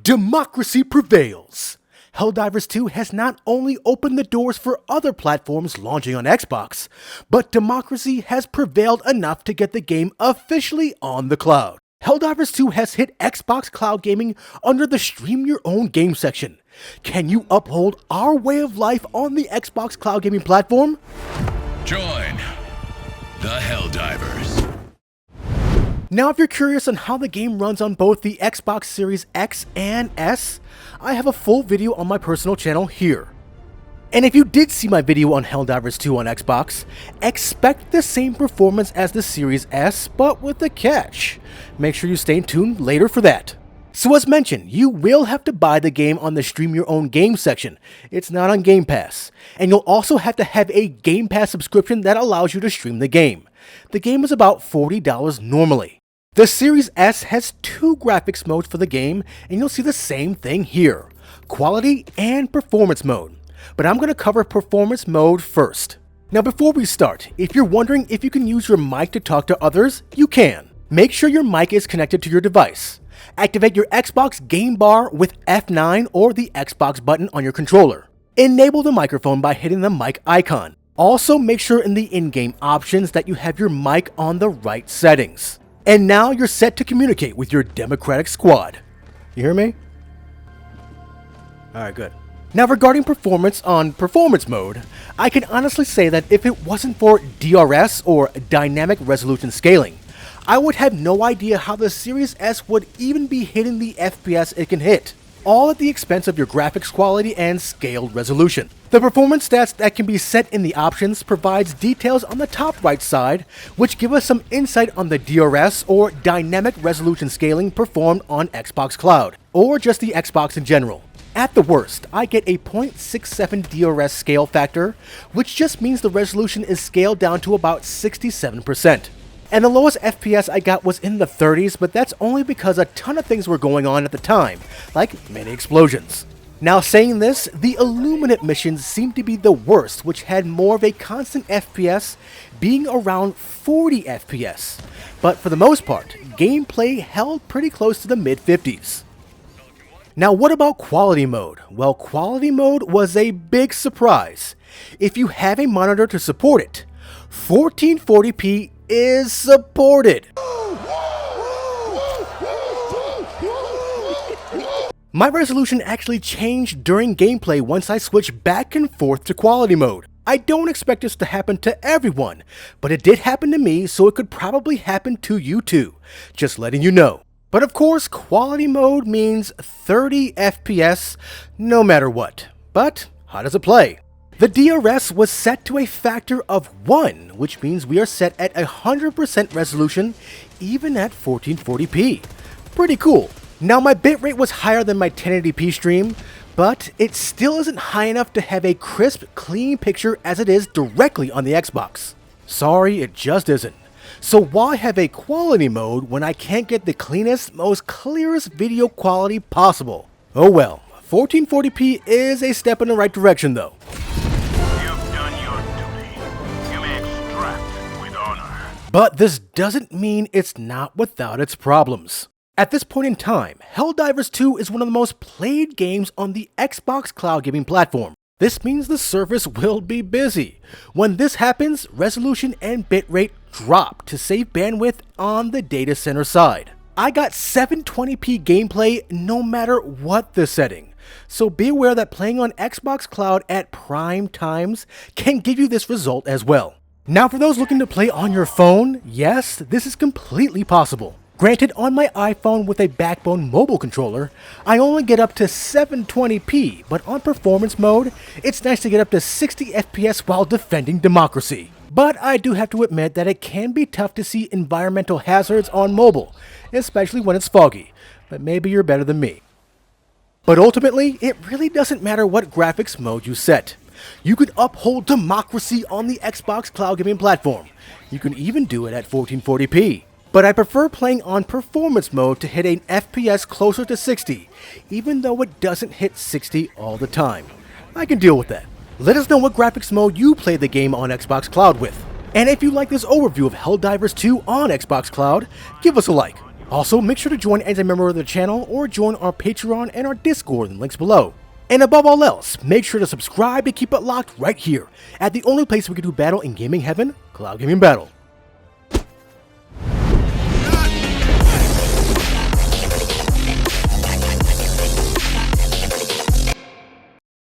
Democracy prevails! Helldivers 2 has not only opened the doors for other platforms launching on Xbox, but democracy has prevailed enough to get the game officially on the cloud. Helldivers 2 has hit Xbox Cloud Gaming under the Stream Your Own Game section. Can you uphold our way of life on the Xbox Cloud Gaming platform? Join the Helldivers. Now, if you're curious on how the game runs on both the Xbox Series X and S, I have a full video on my personal channel here. And if you did see my video on Helldivers 2 on Xbox, expect the same performance as the Series S, but with a catch. Make sure you stay tuned later for that. So as mentioned, you will have to buy the game on the Stream Your Own Game section. It's not on Game Pass. And you'll also have to have a Game Pass subscription that allows you to stream the game. The game is about $40 normally. The Series S has two graphics modes for the game, and you'll see the same thing here, quality and performance mode. But I'm going to cover performance mode first. Now before we start, if you're wondering if you can use your mic to talk to others, you can. Make sure your mic is connected to your device. Activate your Xbox game bar with F9 or the Xbox button on your controller. Enable the microphone by hitting the mic icon. Also make sure in the in-game options that you have your mic on the right settings. And now you're set to communicate with your democratic squad. You hear me? Alright, good. Now regarding performance on performance mode, I can honestly say that if it wasn't for DRS or dynamic resolution scaling, I would have no idea how the Series S would even be hitting the FPS it can hit, all at the expense of your graphics quality and scaled resolution. The performance stats that can be set in the options provides details on the top right side, which give us some insight on the DRS or dynamic resolution scaling performed on Xbox Cloud, or just the Xbox in general. At the worst, I get a 0.67 DRS scale factor, which just means the resolution is scaled down to about 67%. And the lowest FPS I got was in the 30s, but that's only because a ton of things were going on at the time, like many explosions. Now saying this, the Illuminate missions seemed to be the worst, which had more of a constant FPS, being around 40 FPS. But for the most part, gameplay held pretty close to the mid-50s. Now what about quality mode? Well, quality mode was a big surprise. If you have a monitor to support it, 1440p is supported. My resolution actually changed during gameplay once I switched back and forth to quality mode. I don't expect this to happen to everyone, but it did happen to me, so it could probably happen to you too. Just letting you know. But of course, quality mode means 30 FPS no matter what. But how does it play? The DRS was set to a factor of 1, which means we are set at 100% resolution even at 1440p. Pretty cool. Now my bitrate was higher than my 1080p stream, but it still isn't high enough to have a crisp, clean picture as it is directly on the Xbox. Sorry, it just isn't. So why have a quality mode when I can't get the cleanest, most clearest video quality possible? Oh well, 1440p is a step in the right direction though. You've done your duty. You may extract with honor. But this doesn't mean it's not without its problems. At this point in time, Helldivers 2 is one of the most played games on the Xbox Cloud Gaming platform. This means the servers will be busy. When this happens, resolution and bitrate drop to save bandwidth on the data center side. I got 720p gameplay no matter what the setting, so be aware that playing on Xbox Cloud at prime times can give you this result as well. Now for those looking to play on your phone, yes, this is completely possible. Granted, on my iPhone with a Backbone mobile controller, I only get up to 720p, but on performance mode, it's nice to get up to 60 FPS while defending democracy. But I do have to admit that it can be tough to see environmental hazards on mobile, especially when it's foggy, but maybe you're better than me. But ultimately, it really doesn't matter what graphics mode you set. You can uphold democracy on the Xbox Cloud Gaming platform. You can even do it at 1440p. But I prefer playing on performance mode to hit an FPS closer to 60, even though it doesn't hit 60 all the time. I can deal with that. Let us know what graphics mode you play the game on Xbox Cloud with. And if you like this overview of Helldivers 2 on Xbox Cloud, give us a like. Also, make sure to join as a member of the channel or join our Patreon and our Discord in the links below. And above all else, make sure to subscribe to keep it locked right here at the only place we can do battle in gaming heaven, Cloud Gaming Battle.